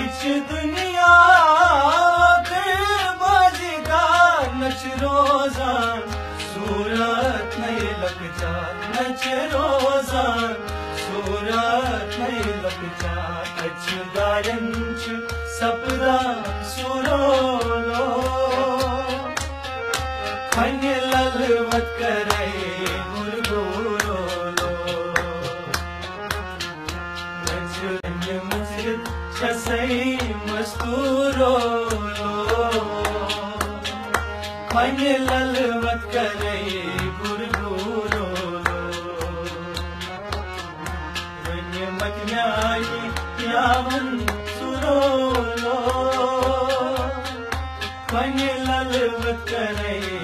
कुछ दुनिया के बाजीगार नच रोजान सूरत नहीं लग जा नच रोजान सूरत नहीं लग जा कच गायंच सपदा सुरोलो खन ललवत करे गुरगुरोलो नच मस्जिद छसई मस्तूरोलो खन ललवत करे गुरगुरोलो मत न्याय यावन सुरोलो खन ललवत करे